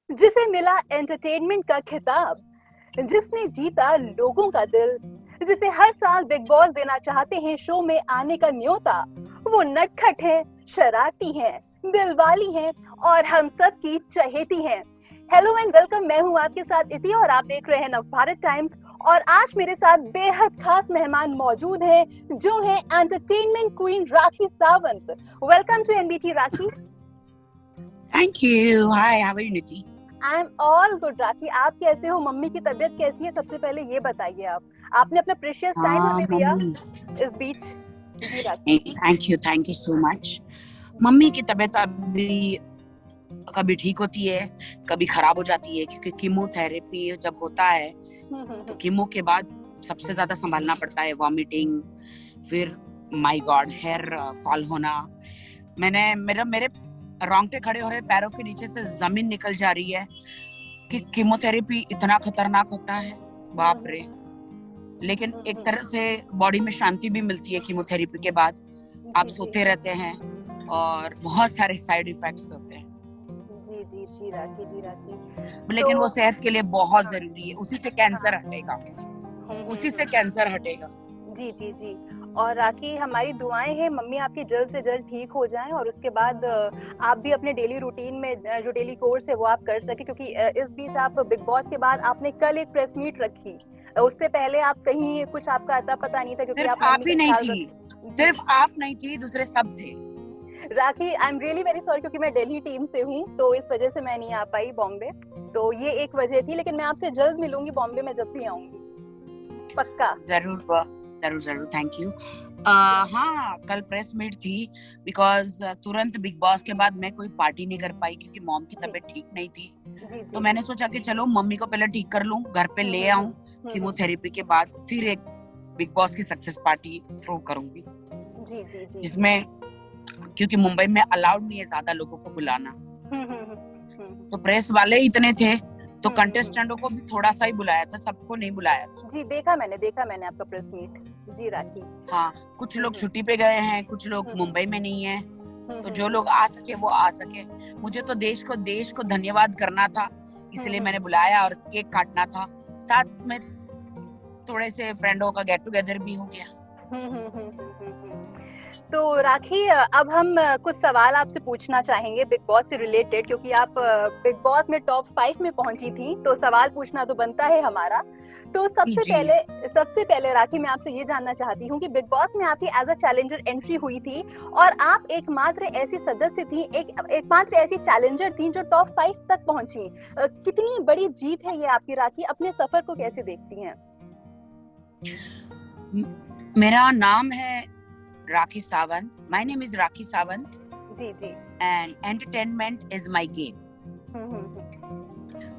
जिसे मिला एंटरटेनमेंट का खिताब, जिसने जीता लोगों का दिल, जिसे हर साल बिग बॉस देना चाहते हैं शो में आने का न्योता। वो नटखट है, शरारती है, दिलवाली है और हम सब की चहेती है। हेलो एंड वेलकम, मैं हूँ आपके साथ इति और आप देख रहे हैं नवभारत टाइम्स। और आज मेरे साथ बेहद खास मेहमान मौजूद हैं, जो हैं entertainment queen Rakhi Sawant. Welcome to NBT Rakhi. Thank you. Hi, how are you, Niti? I am all good Rakhi, आप कैसे हो? मम्मी की तबीयत कैसी है? सबसे पहले ये बताइए। आपने अपना प्रेशियस टाइम हमें दिया इस बीच। जी राखी। Thank you so much. Mummy की तबीयत अभी कभी ठीक होती है, कभी खराब हो जाती है, क्योंकि कीमोथेरेपी जब होता है तो कीमो के बाद सबसे ज्यादा संभालना पड़ता है। वॉमिटिंग, फिर माय गॉड हेयर फॉल होना। मेरे रोंगटे खड़े हो रहे, पैरों के नीचे से जमीन निकल जा रही है कि कीमोथेरेपी इतना खतरनाक होता है, बाप रे। लेकिन एक तरह से बॉडी में शांति भी मिलती है कीमोथेरेपी के बाद। आप सोते रहते हैं और बहुत सारे साइड इफेक्ट्स होते हैं। जी राखी। लेकिन वो सेहत के लिए बहुत जरूरी है। उसी से कैंसर हटेगा। जी। और राखी, हमारी दुआएं हैं मम्मी आपकी जल्द से जल्द ठीक हो जाएं और उसके बाद आप भी अपने डेली रूटीन में जो डेली कोर्स है वो आप कर सके, क्योंकि इस बीच आप बिग बॉस के बाद आपने कल एक प्रेस मीट रखी। उससे पहले आप कहीं कुछ आपका अता पता नहीं था, क्योंकि सिर्फ आप ही नहीं थी, सिर्फ आप नहीं थी, दूसरे सब थे। Rakhi, I am really very sorry, क्योंकि मैं दिल्ली टीम से हूँ तो इस वजह से मैं नहीं आ पाई बॉम्बे। तो ये एक वजह थी, लेकिन मैं आपसे जल्द मिलूंगी बॉम्बे में जब भी आऊंगी, पक्का। जरूर। Thank you. हाँ, कल प्रेस मीट थी बिकॉज तुरंत बिग बॉस के बाद मैं कोई पार्टी नहीं कर पाई, क्योंकि मॉम की तबीयत ठीक नहीं थी। जी। तो मैंने सोचा कि चलो मम्मी को पहले ठीक कर लूं, घर पे ले आऊं कीमोथेरेपी के बाद, फिर एक बिग बॉस की सक्सेस पार्टी थ्रो करूंगी। जी। जिसमें, क्योंकि मुंबई में अलाउड नहीं है ज्यादा लोगों को बुलाना, तो प्रेस वाले इतने थे तो कंटेस्टेंटों को भी थोड़ा सा ही बुलाया था, सबको नहीं बुलाया था। जी, देखा मैंने आपका प्रेस मीट। जी राखी। हाँ, कुछ लोग छुट्टी पे गए हैं, कुछ लोग मुंबई में नहीं है, तो जो लोग आ सके वो आ सके। मुझे तो देश को धन्यवाद करना था, इसलिए मैंने बुलाया और केक काटना था। साथ में थोड़े से फ्रेंडों का गेट टुगेदर भी हो गया। तो राखी, अब हम कुछ सवाल आपसे पूछना चाहेंगे बिग बॉस से रिलेटेड, क्योंकि आप बिग बॉस में टॉप 5 में पहुंची थी, तो सवाल पूछना तो बनता है हमारा। तो सबसे पहले राखी, मैं आपसे ये जानना चाहती हूँ कि बिग बॉस में आपकी एज अ चैलेंजर एंट्री हुई थी और आप एकमात्र ऐसी सदस्य थी, एकमात्र ऐसी चैलेंजर थी जो टॉप 5 तक पहुंची। कितनी बड़ी जीत है ये आपकी राखी, अपने सफर को कैसे देखती हैं? मेरा नाम है Rakhi Sawant. My name is Rakhi Sawant. Ji. And entertainment is my game।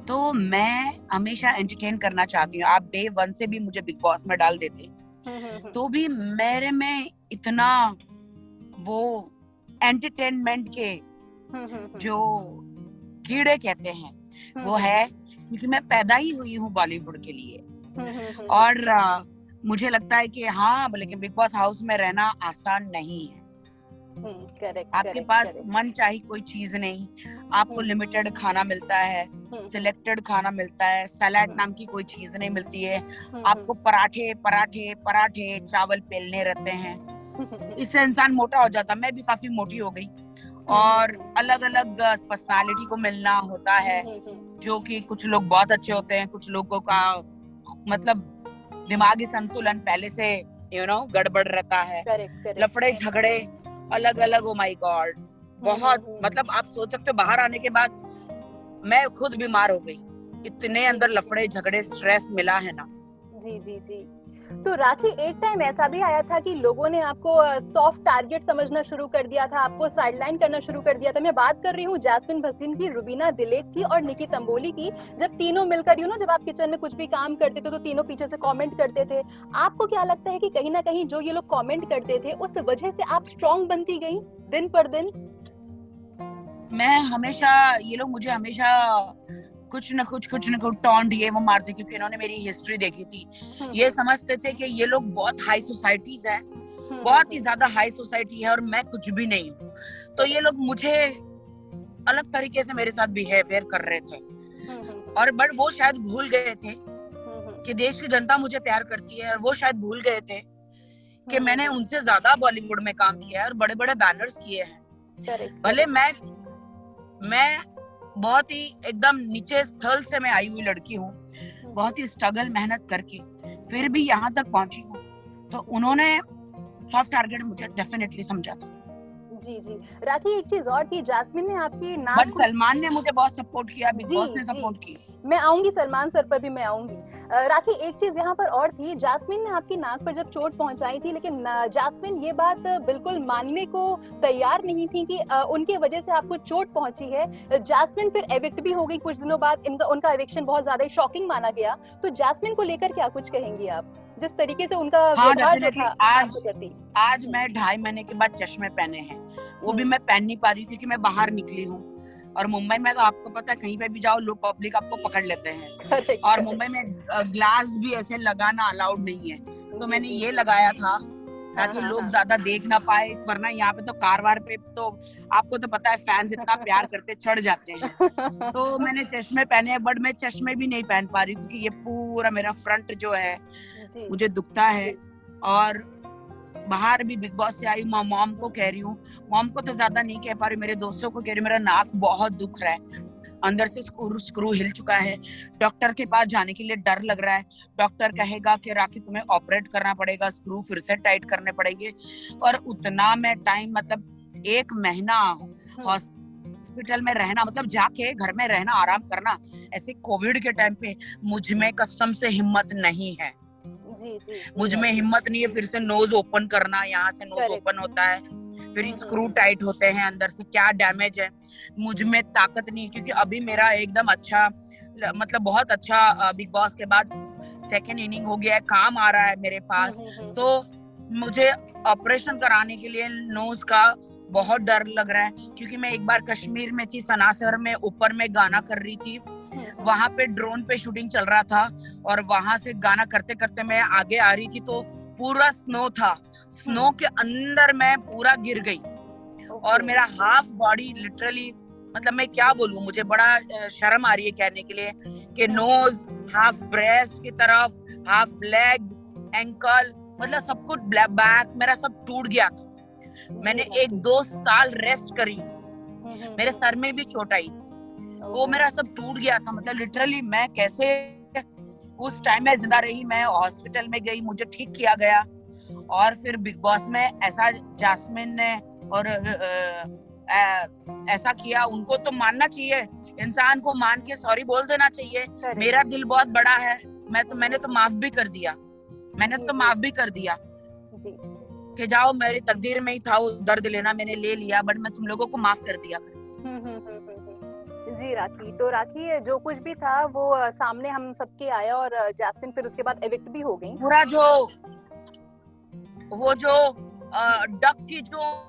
तो मैं हमेशा एंटरटेन करना चाहती हूँ। आप डे 1 से भी मुझे बिग बॉस में डाल देते, तो भी मेरे में इतना वो एंटरटेनमेंट के जो कीड़े कहते हैं वो है, क्योंकि मैं पैदा ही हुई हूँ बॉलीवुड के लिए। और मुझे लगता है कि हाँ, लेकिन बिग बॉस हाउस में रहना आसान नहीं है। आपके पास मन चाहे कोई चीज नहीं, आपको लिमिटेड खाना मिलता है, सिलेक्टेड खाना मिलता है, सलाद नाम की कोई चीज नहीं मिलती है। आपको पराठे चावल पेलने रहते हैं। इससे इंसान मोटा हो जाता। मैं भी काफी मोटी हो गई। और अलग अलग पर्सनालिटी को मिलना होता है, जो कि कुछ लोग बहुत अच्छे होते हैं, कुछ लोगों का मतलब दिमागी संतुलन पहले से गड़बड़ रहता है। लफड़े झगड़े अलग अलग, ओ माय गॉड, बहुत मतलब आप सोच सकते हो, बाहर आने के बाद मैं खुद बीमार हो गई। इतने अंदर लफड़े झगड़े, स्ट्रेस मिला है ना। जी। तो राखी, एक टाइम ऐसा भी आया था कि लोगों ने आपको सॉफ्ट टारगेट समझना शुरू कर दिया था, आपको साइडलाइन करना शुरू कर दिया था। मैं बात कर रही हूँ जैस्मिन भसीन की, रुबीना दिलेक की और निकी तंबोली की। जब तीनों मिलकर जब आप किचन में कुछ भी काम करते थे तो तीनों पीछे से कमेंट करते थे। आपको क्या लगता है कि कहीं ना कहीं जो ये लोग कमेंट करते थे उस वजह से आप स्ट्रॉन्ग बनती गई दिन पर दिन? मैं हमेशा, ये लोग मुझे हमेशा कुछ न कुछ टॉन्ट ये वो मारते, क्योंकि इन्होंने मेरी हिस्ट्री देखी थी। ये समझते थे कि ये लोग बहुत हाई सोसाइटीज है, बहुत ही ज्यादा हाई सोसाइटी है और मैं कुछ भी नहीं हूँ। तो ये लोग मुझे अलग तरीके से मेरे साथ बिहेवियर कर रहे थे। और बट वो शायद भूल गए थे कि देश की जनता मुझे प्यार करती है, और वो शायद भूल गए थे कि मैंने उनसे ज्यादा बॉलीवुड में काम किया है और बड़े बड़े बैनर्स किए हैं। भले मैं बहुत ही एकदम नीचे स्थल से मैं आई हुई लड़की हूँ, बहुत ही स्ट्रगल मेहनत करके फिर भी यहाँ तक पहुंची हूँ, तो उन्होंने सॉफ्ट टारगेट मुझे डेफिनेटली समझा था। जी जी। राखी एक चीज और थी, जास्मिन ने आपकी नाक, बट सलमान ने मुझे बहुत सपोर्ट किया, बिग बॉस ने सपोर्ट की। मैं आऊंगी सलमान सर पर भी, मैं आऊंगी। राखी एक चीज यहाँ पर और थी, जास्मिन ने आपकी नाक पर जब चोट पहुंचाई थी, लेकिन जास्मिन ये बात बिल्कुल मानने को तैयार नहीं थी कि उनके वजह से आपको चोट पहुंची है। जास्मिन फिर एविक्ट भी हो गई कुछ दिनों बाद, उनका एविक्शन बहुत ज्यादा शॉकिंग माना गया। तो जास्मिन को लेकर क्या कुछ कहेंगी आप, जिस तरीके से उनका व्यवहार जो था? आज मैं 2.5 महीने के बाद चश्मे पहने हैं, वो भी मैं पहन नहीं पा रही क्योंकि मैं बाहर निकली हूँ, और मुंबई में तो आपको पता है कहीं पे भी जाओ लोग, पब्लिक आपको पकड़ लेते हैं, और मुंबई में ग्लास भी ऐसे लगाना अलाउड नहीं है, तो मैंने ये लगाया था ताकि लोग ज्यादा देख ना पाए, वरना यहाँ पे तो कारवार पे तो आपको तो पता है फैंस इतना प्यार करते चढ़ जाते हैं। तो मैंने चश्मे पहने हैं, बट मैं चश्मे भी नहीं पहन पा रही क्योंकि ये पूरा मेरा फ्रंट जो है मुझे दुखता है। और बाहर भी बिग बॉस से आई, मॉम को कह रही हूँ, मॉम को तो ज्यादा नहीं कह पा रही, मेरे दोस्तों को कह रही हूँ, मेरा नाक बहुत दुख रहा है, अंदर से स्क्रू हिल चुका है, डॉक्टर के पास जाने के लिए डर लग रहा है, डॉक्टर कहेगा कि राखी तुम्हें ऑपरेट करना पड़ेगा, स्क्रू फिर से टाइट करने पड़ेंगे। और उतना मैं टाइम, मतलब 1 महीना हॉस्पिटल में रहना, मतलब जाके घर में रहना, आराम करना, ऐसे कोविड के टाइम पे मुझ में कसम से हिम्मत नहीं है। मुझ में हिम्मत नहीं है फिर से नोज ओपन करना, यहाँ से नोज ओपन होता है, फिर स्क्रू टाइट होते हैं अंदर से, क्या डैमेज है, मुझ में ताकत नहीं, क्योंकि अभी मेरा एकदम अच्छा, मतलब बहुत अच्छा बिग बॉस के बाद 2nd इनिंग हो गया है, काम आ रहा है मेरे पास, तो मुझे ऑपरेशन कराने के लिए नोज का बहुत डर लग रहा है, क्योंकि मैं एक बार कश्मीर में थी, सनासर में, ऊपर में गाना कर रही थी, वहां पे ड्रोन पे शूटिंग चल रहा था, और वहां से गाना करते करते मैं आगे आ रही थी, तो पूरा स्नो था, स्नो के अंदर मैं पूरा गिर गई, और मेरा हाफ बॉडी लिटरली, मतलब मैं क्या बोलूं, मुझे बड़ा शर्म आ रही है कहने के लिए कि नोज, हाफ ब्रेस्ट की तरफ, हाफ लेग, एंकल, मतलब सब कुछ बैक मेरा सब टूट गया था। मैंने 1-2 साल रेस्ट करी, मेरे सर में भी चोट आई थी, वो मेरा सब टूट गया था, मतलब लिटरली मैं कैसे उस टाइम में जिंदा रही। मैं हॉस्पिटल में गई, मुझे ठीक किया गया, और फिर बिग बॉस में ऐसा जास्मिन ने और ऐसा किया, उनको तो मानना चाहिए, इंसान को मान के सॉरी बोल देना चाहिए। मेरा दिल बहुत बड़ा है, मैंने तो माफ भी कर दिया, कि जाओ, मेरी तकदीर में ही था वो दर्द लेना, मैंने ले लिया, बट मैं तुम लोगों को माफ कर दिया। जी राखी, तो राखी जो कुछ भी था वो सामने हम सबके आया, और जास्मिन फिर उसके बाद एविक्ट भी हो गई। पूरा वो जो डक की जो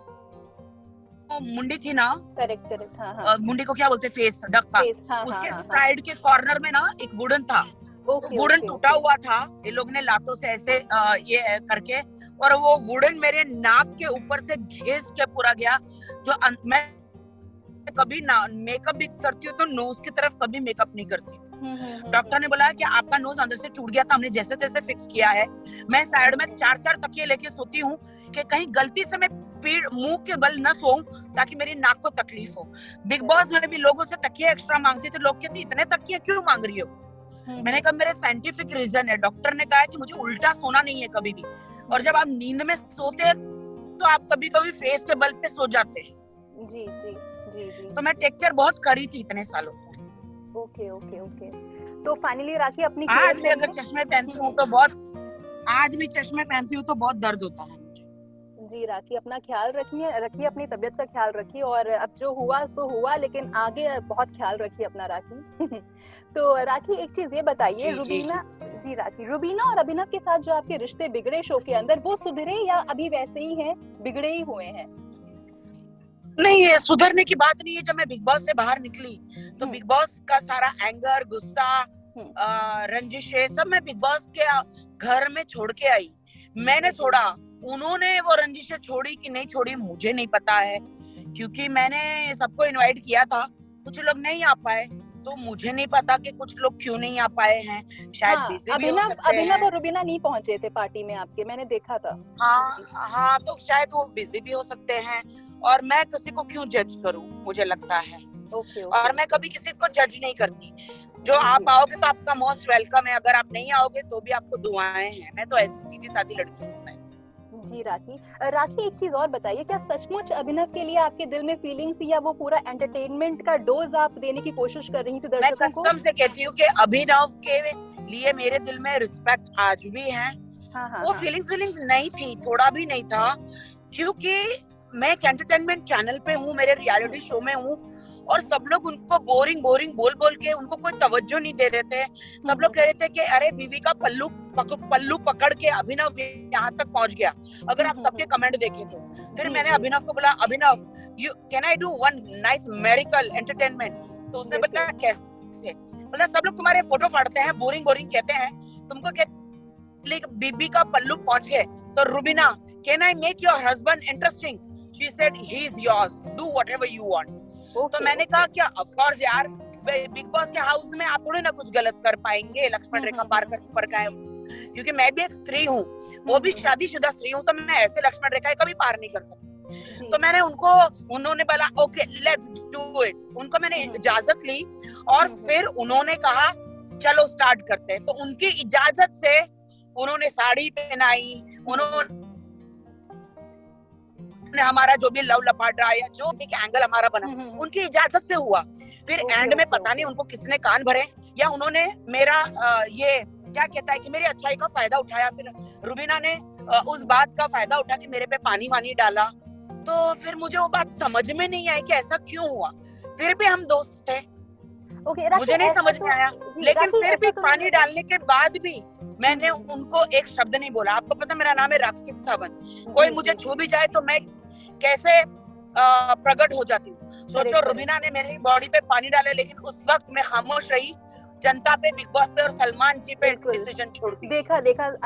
मुंडी थी ना, करेक्ट, हाँ। मुंडी को क्या बोलते, फेस, डक का, उसके साइड के कॉर्नर में ना एक वुडन था, वुडन टूटा हुआ था, ये लोग ने लातों से ऐसे ये करके, और वो वुडन मेरे नाक के ऊपर से घिस के पूरा गया। जो मैं कभी मेकअप भी करती हूँ तो नोज की तरफ कभी मेकअप नहीं करती। डॉक्टर ने बोला कि आपका नोज अंदर से टूट गया था, हमने जैसे तैसे फिक्स किया है। मैं साइड में 4-4 तकिए लेके सोती हूँ कि कहीं गलती से मैं मुंह के बल न सोऊं ताकि मेरी नाक को तकलीफ हो। बिग बॉस में भी लोगों से तकिए एक्स्ट्रा मांगती थी, लोग कहते इतने तकिए क्यों मांग रही हो? मैंने कहा मेरे साइंटिफिक रीजन है। डॉक्टर ने कहा कि मुझे उल्टा सोना नहीं है कभी भी, और जब आप नींद में सोते हैं तो आप कभी कभी फेस के बल पे सो जाते हैं। जी जी जी जी। तो मैं टेक केयर बहुत करी थी इतने सालों से। Okay okay okay. तो फाइनली राखी अपनी, आज भी अगर चश्मे पहनती हूँ तो बहुत दर्द होता है। जी राखी, अपना ख्याल रखिए, अपनी तबीयत का ख्याल रखिए, और अब जो हुआ सो हुआ, लेकिन आगे बहुत ख्याल रखिए अपना राखी। तो राखी एक चीज ये बताइए, रुबीना और अभिनव के साथ जो आपके रिश्ते बिगड़े शो के अंदर, वो सुधरे या अभी वैसे ही हैं, बिगड़े ही हुए हैं? नहीं, ये सुधरने की बात नहीं है। जब मैं बिग बॉस से बाहर निकली तो बिग बॉस का सारा एंगर, गुस्सा, रंजिशें सब मैं बिग बॉस के घर में छोड़ के आई। मैंने छोड़ा, उन्होंने वो रंजिशें छोड़ी कि नहीं छोड़ी मुझे नहीं पता है, क्योंकि मैंने सबको इनवाइट किया था, कुछ लोग नहीं आ पाए, तो मुझे नहीं पता कि कुछ लोग क्यों नहीं आ पाए हैं, शायद बिजी भी हो सकते हैं। अभिनव और रुबीना नहीं पहुंचे थे पार्टी में आपके, मैंने देखा था। हाँ, तो शायद वो बिजी भी हो सकते हैं, और मैं किसी को क्यों जज करूं, मुझे लगता है। और मैं कभी किसी को जज नहीं करती। जो आप आओगे तो आपका मोस्ट वेलकम है, अगर आप नहीं आओगे तो भी आपको दुआएं हैं। मैं तो ऐसी सीधी सादी लड़की हूँ। जी राखी, एक चीज और बताइए, क्या सचमुच अभिनव के लिए आपके दिल में फीलिंग्स या वो पूरा एंटरटेनमेंट का डोज आप देने की कोशिश कर रही थी दर्शकों को? मैं कसम से कहती हूँ कि अभिनव के लिए मेरे दिल में रिस्पेक्ट आज भी है। वो फीलिंग्स नहीं थी, थोड़ा भी नहीं था, क्योंकि मैं एक एंटरटेनमेंट चैनल पे हूँ, मेरे रियलिटी शो में हूँ, और सब लोग उनको बोरिंग बोल के उनको कोई तवज्जो नहीं दे रहे थे। सब लोग कह रहे थे कि अरे बीवी का पल्लू पकड़ के अभिनव यहाँ तक पहुंच गया। अगर आप सबके कमेंट देखें तो फिर मैंने अभिनव को बोला, Abhinav can I do one nice miracle entertainment? तो उसने बोला कैसे? बोला सब लोग तुम्हारे फोटो फाड़ते हैं, बोरिंग कहते हैं, तुमको बीबी का पल्लू पहुंच गए। तो Rubina, can I make your husband interesting? She said he is yours, do whatever you want. तो मैंने कहा क्या ऑफ कोर्स यार, बिग बॉस के हाउस में आप थोड़ी ना कुछ गलत कर पाएंगे लक्ष्मण रेखा पार कर पर का है, क्योंकि मैं भी एक स्त्री हूँ, वो भी शादीशुदा स्त्री हूँ, तो मैं ऐसे लक्ष्मण रेखा कभी पार नहीं कर सकती। तो मैंने उन्होंने बोला ओके लेट्स डू इट, उनको मैंने इजाजत ली, और फिर उन्होंने कहा चलो स्टार्ट करते हैं। तो उनकी इजाजत से उन्होंने साड़ी पहनाई, उन्होंने हमारा जो भी लव लपाटा या जो भी एंगल हमारा बना उनकी इजाजत से हुआ। फिर एंड में पता नहीं उनको किसने कान भरे, या उन्होंने मेरा ये क्या कहता है कि मेरी अच्छाई का फायदा उठाया। फिर रुबीना ने उस बात का फायदा उठा कि मेरे पे पानी वानी डाला। तो फिर मुझे वो बात समझ में नहीं आई कि ऐसा क्यों हुआ। फिर भी हम दोस्त थे, मुझे नहीं समझ में आया, लेकिन फिर भी पानी डालने के बाद भी मैंने उनको एक शब्द नहीं बोला। आपको पता मेरा नाम है राखी सावंत, कोई मुझे छू भी जाए तो मैं कैसे प्रकट हो जाती हूँ। सोचो रुबीना ने मेरी बॉडी पे पानी डाला, लेकिन उस वक्त मैं खामोश रही, जनता पे, बिग बॉस पे और सलमान जी पे डिसीजन छोड़ दी। देखा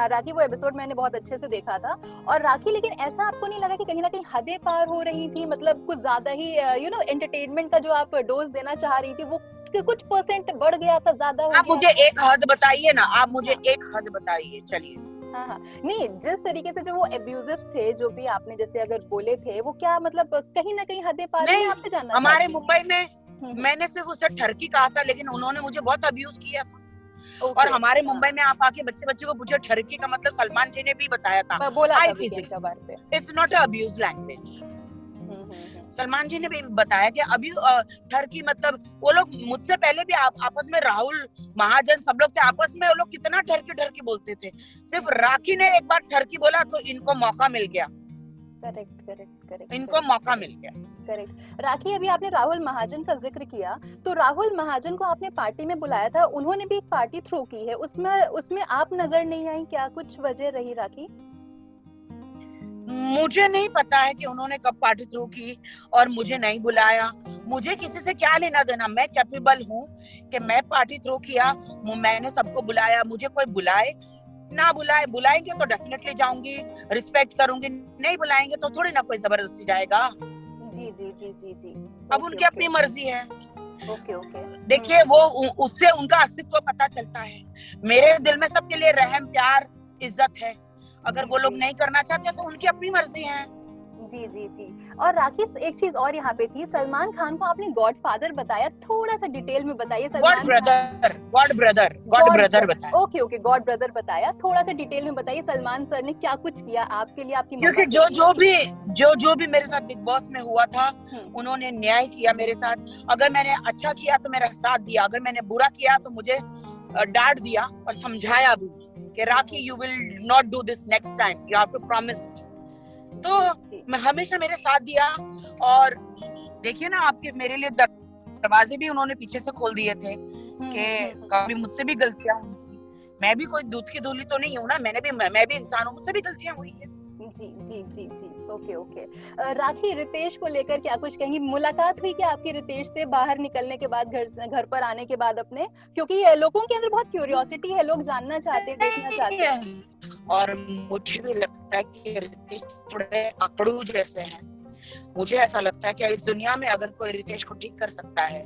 राखी, वो एपिसोड मैंने बहुत अच्छे से देखा था। और राखी, लेकिन ऐसा आपको नहीं लगा कि कहीं ना कहीं हदें पार हो रही थी? मतलब कुछ ज्यादा ही एंटरटेनमेंट का जो आप डोज देना चाह रही थी वो कुछ परसेंट बढ़ गया था, ज्यादा हो गया? आप मुझे एक हद बताइए ना, आप मुझे एक हद बताइए। चलिए, हाँ, नहीं, जिस तरीके से जो वो एब्यूजिव्स थे, जो भी आपने जैसे अगर बोले थे, वो क्या मतलब कहीं ना कहीं हदें पार हुई? आपसे जानना हमारे मुंबई में मैंने सिर्फ उसे ठरकी कहा था, लेकिन उन्होंने मुझे बहुत अब्यूज किया था। और हमारे मुंबई में आप आके बच्चे को पूछे ठरकी का मतलब, सलमान जी ने भी बताया था, बोला it's not abuse language. Salman ji ने भी बताया कि अभी ठरकी मतलब, वो लोग मुझसे पहले भी आपस में, राहुल महाजन सब लोग थे, आपस में वो लोग कितना ठरकी बोलते थे। सिर्फ राखी ने एक बार ठरकी बोला तो इनको मौका मिल गया। करेक्ट, इनको मौका मिल गया। करेक्ट। राखी, अभी आपने राहुल महाजन का जिक्र किया, तो राहुल महाजन को आपने पार्टी में बुलाया था, उन्होंने भी एक पार्टी थ्रो की है, उसमें आप नजर नहीं आई, क्या कुछ वजह रही राखी? मुझे नहीं पता है कि उन्होंने कब पार्टी थ्रू की और मुझे नहीं बुलाया। मुझे किसी से क्या लेना देना, मैं कैपेबल हूँ कि मैं पार्टी थ्रू किया, मैंने सबको बुलाया, मुझे कोई बुलाए ना बुलाए, बुलाएंगे तो डेफिनेटली जाऊंगी, रिस्पेक्ट करूंगी, नहीं बुलाएंगे तो थोड़ी ना कोई जबरदस्ती जाएगा। जी। अब उनकी अपनी मर्जी है। ओके। देखिए, वो उससे उनका अस्तित्व पता चलता है। मेरे दिल में सबके लिए रहम, प्यार, इज्जत है। अगर वो लोग नहीं करना चाहते तो उनकी अपनी मर्जी है। जी। और राखी, एक चीज और यहाँ पे थी, सलमान खान को आपने गॉड फादर बताया, थोड़ा सा डिटेल में बताइए। गॉड ब्रदर बताया। ओके, गॉड ब्रदर बताया, थोड़ा सा डिटेल में बताइए, सलमान सर ने क्या कुछ किया आपके लिए, आपकी? क्योंकि जो भी मेरे साथ बिग बॉस में हुआ था, उन्होंने न्याय किया मेरे साथ। अगर मैंने अच्छा किया तो मेरा साथ दिया, अगर मैंने बुरा किया तो मुझे डांट दिया और समझाया भी कि Rakhi, you will not do this next time, you have to promise. तो मैं हमेशा मेरे साथ दिया। और देखिए ना, आपके मेरे लिए दरवाजे भी उन्होंने पीछे से खोल दिए थे कि कभी मुझसे भी गलतियां हुई। मैं भी कोई दूध की धूली तो नहीं हूँ ना, मैं भी इंसान हूँ, मुझसे भी गलतियां हुई है। जी। ओके। राखी, रितेश को लेकर क्या कुछ कहेंगी? मुलाकात हुई क्या आपकी रितेश से बाहर निकलने के बाद, घर पर आने के बाद अपने? क्योंकि लोगों के अंदर बहुत क्यूरियोसिटी है, लोग जानना चाहते हैं, देखना चाहते हैं। और मुझे भी लगता है कि रितेश थोड़े अकड़ू जैसे हैं। मुझे ऐसा लगता है कि इस दुनिया में अगर कोई रितेश को ठीक कर सकता है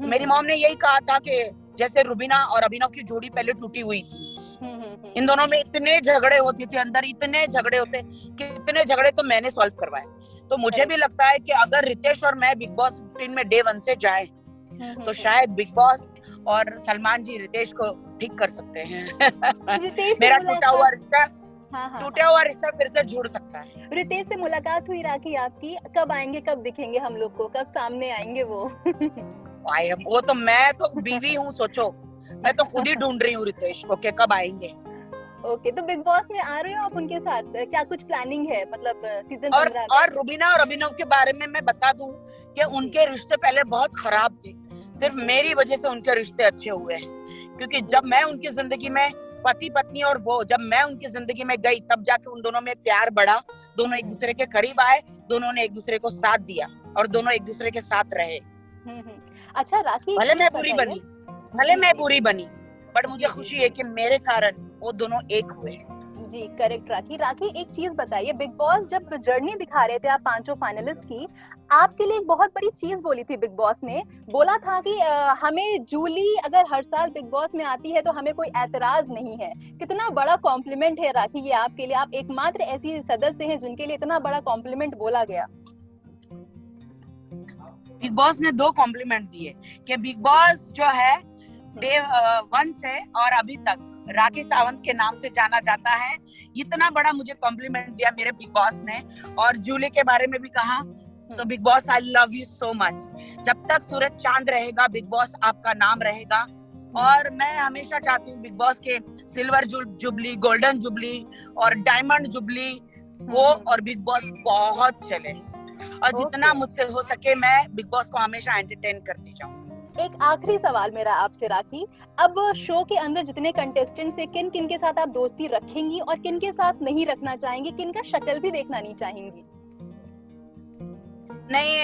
मेरी मॉम ने यही कहा था कि जैसे रुबीना और अभिनव की जोड़ी पहले टूटी हुई थी, इन दोनों में इतने झगड़े होते थे अंदर, इतने झगड़े होते कि इतने झगड़े तो मैंने सॉल्व करवाए। तो मुझे भी लगता है कि अगर रितेश और मैं बिग बॉस 15 में डे 1 से जाए तो शायद बिग बॉस और सलमान जी रितेश को ठीक कर सकते हैं। मेरा टूटा हुआ रिश्ता फिर से जुड़ सकता है। रितेश से मुलाकात हुई राखी आपकी? कब आएंगे, कब दिखेंगे हम लोग को, कब सामने आएंगे वो? वो तो मैं तो बीवी हूँ, सोचो मैं तो खुद ही ढूंढ रही हूँ रितेश को कि कब आएंगे। ओके, तो बिग बॉस में आ रहे हो आप उनके साथ? क्या कुछ प्लानिंग है, मतलब सीजन 15 और रुबीना और अभिनव के बारे में मैं बता दूं कि उनके रिश्ते पहले बहुत खराब थे, सिर्फ मेरी वजह से उनके रिश्ते अच्छे हुए हैं। क्योंकि जब मैं उनकी जिंदगी में पति पत्नी और वो जब मैं उनकी जिंदगी में गई तब जाके उन दोनों में प्यार बढ़ा, दोनों एक दूसरे के करीब आए, दोनों ने एक दूसरे को साथ दिया और दोनों एक दूसरे के साथ रहे। अच्छा राखी, भले मैं बुरी बनी बट मुझे खुशी है कि मेरे कारण वो दोनों एक हुए। जी करेक्ट राखी, एक चीज बताइए, बिग बॉस जब जर्नी दिखा रहे थे आप पांचों फाइनलिस्ट की, आपके लिए एक बहुत बड़ी चीज बोली थी बिग बॉस ने, बोला था कि हमें जूली अगर हर साल बिग बॉस में आती है तो हमें कोई एतराज नहीं है। कितना बड़ा कॉम्प्लीमेंट है राखी ये आपके लिए, आप एकमात्र ऐसी सदस्य हैं जिनके लिए इतना बड़ा कॉम्प्लीमेंट बोला गया। बिग बॉस ने 2 कॉम्प्लीमेंट दिए कि बिग बॉस जो है डे 1 से और अभी तक राखी सावंत के नाम से जाना जाता है, इतना बड़ा मुझे कॉम्प्लीमेंट दिया मेरे बिग बॉस ने। और जूली के बारे में भी कहा, so big boss I love you so much. जब तक सूरज चांद रहेगा बिग बॉस आपका नाम रहेगा। और मैं हमेशा चाहती हूँ बिग बॉस के सिल्वर जुबली, गोल्डन जुबली और डायमंड जुबली वो और बिग बॉस बहुत चले, और जितना मुझसे हो सके मैं बिग बॉस को हमेशा एंटरटेन करती जाऊँ। एक आखिरी सवाल मेरा आपसे राखी, अब शो के अंदर जितने कंटेस्टेंट से किन किन के साथ आप दोस्ती रखेंगी और किन के साथ नहीं रखना चाहेंगी, किन का शक्ल भी देखना नहीं चाहेंगी? नहीं,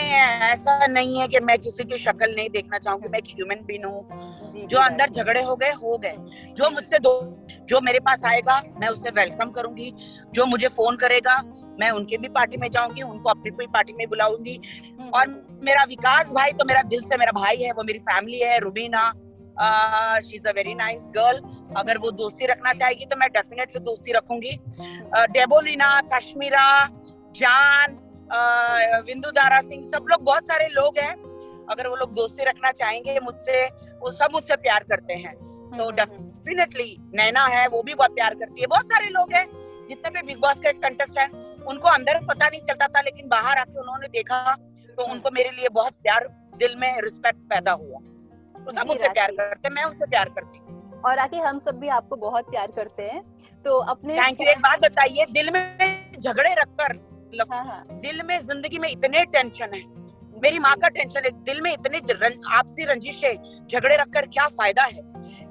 ऐसा नहीं है कि मैं किसी की शक्ल नहीं देखना चाहूंगी। मैं एक ह्यूमन बीइंग हूँ। जो अंदर झगड़े हो गए हो गए, जो मेरे पास आएगा मैं उसे वेलकम करूंगी, जो मुझे फोन करेगा मैं उनके भी पार्टी में जाऊंगी, उनको अपनी कोई पार्टी में बुलाऊंगी। और मेरा विकास भाई तो मेरा दिल से मेरा भाई है, वो मेरी फैमिली है। Rubina she is a very nice girl, अगर वो दोस्ती रखना चाहेगी तो मैं डेफिनेटली दोस्ती रखूंगी। डेबोलिना, कश्मीरा, जान, विंदु दारा सिंह, सब लोग बहुत सारे लोग हैं, अगर वो लोग दोस्ती रखना चाहेंगे मुझसे, वो सब मुझसे प्यार करते हैं। तो डेफिनेटली नैना है, वो भी बहुत प्यार करती है। बहुत सारे लोग हैं जितने भी बिग बॉस के कंटेस्टेंट, उनको अंदर पता नहीं चलता था लेकिन बाहर आके उन्होंने देखा तो उनको मेरे लिए बहुत प्यार, दिल में रिस्पेक्ट पैदा हुआ। तो सब मुझसे प्यार करते हैं, मैं उनसे प्यार करती हूँ। और आके हम सब भी आपको बहुत प्यार करते हैं। तो अपने थैंक यू। एक बात बताइए, दिल में झगड़े रखकर दिल में जिंदगी में इतने टेंशन है, मेरी माँ का टेंशन है, दिल में इतने आपसी रंजिशें, झगड़े रखकर क्या फायदा है?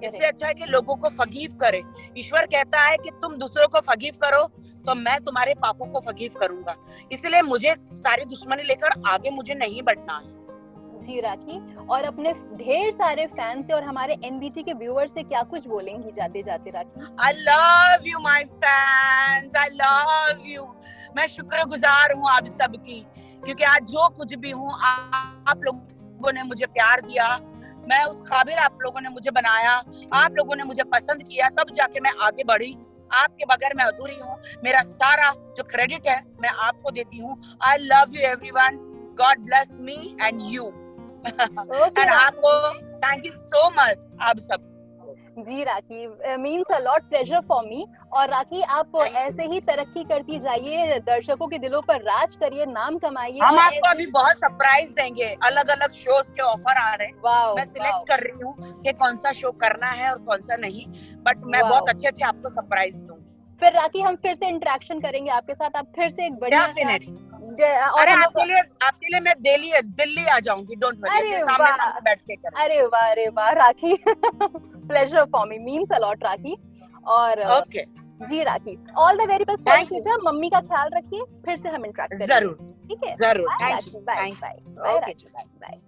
इससे अच्छा है कि लोगों को फगीव करे। ईश्वर कहता है कि तुम दूसरों को फगीव करो तो मैं तुम्हारे पापों को फगीव करूंगा। इसलिए मुझे सारी दुश्मनी लेकर आगे मुझे नहीं बढ़ना है। जी राखी, और अपने ढेर सारे फैंस से और हमारे एनबीटी के व्यूअर्स से क्या कुछ बोलेंगी जाते जाते राखी? I love you my fans, I love you। मैं शुक्रगुजार हूँ आप सबकी, क्योंकि आज जो कुछ भी हूँ आप लोगों ने मुझे प्यार दिया, मैं उस काबिल आप लोगों ने मुझे बनाया, आप लोगों ने मुझे पसंद किया, तब जाके मैं आगे बढ़ी। आपके बगैर मैं अधूरी हूँ। मेरा सारा जो क्रेडिट है मैं आपको देती हूँ। I love you everyone, God bless me and you। and आपको थैंक यू सो मच आप सब। जी Rakhi, means a lot pleasure for me. और राखी आप ऐसे ही तरक्की करती जाइए, दर्शकों के दिलों पर राज करिए, नाम कमाइए। हम आपको अभी बहुत सरप्राइज देंगे, अलग अलग शोज के ऑफर आ रहे हैं। मैं सिलेक्ट कर रही हूँ कि कौन सा शो करना है और कौन सा नहीं, बट मैं बहुत अच्छे अच्छे आपको सरप्राइज दूंगी। फिर राखी हम फिर से इंटरेक्शन करेंगे आपके साथ, आप फिर से एक बढ़िया अरे आपके लिए मैं दिल्ली आ जाऊंगी, डोंट वरी, सामने बैठ के करेंगे। अरे वाह Rakhi, pleasure for me, means a lot Rakhi. और ओके जी Rakhi, all the very best for future. Mummy का ख्याल रखिए, फिर से हम इंटरेक्ट करेंगे। जरूर, ठीक है, जरूर। Thank you, bye bye. Okay, bye.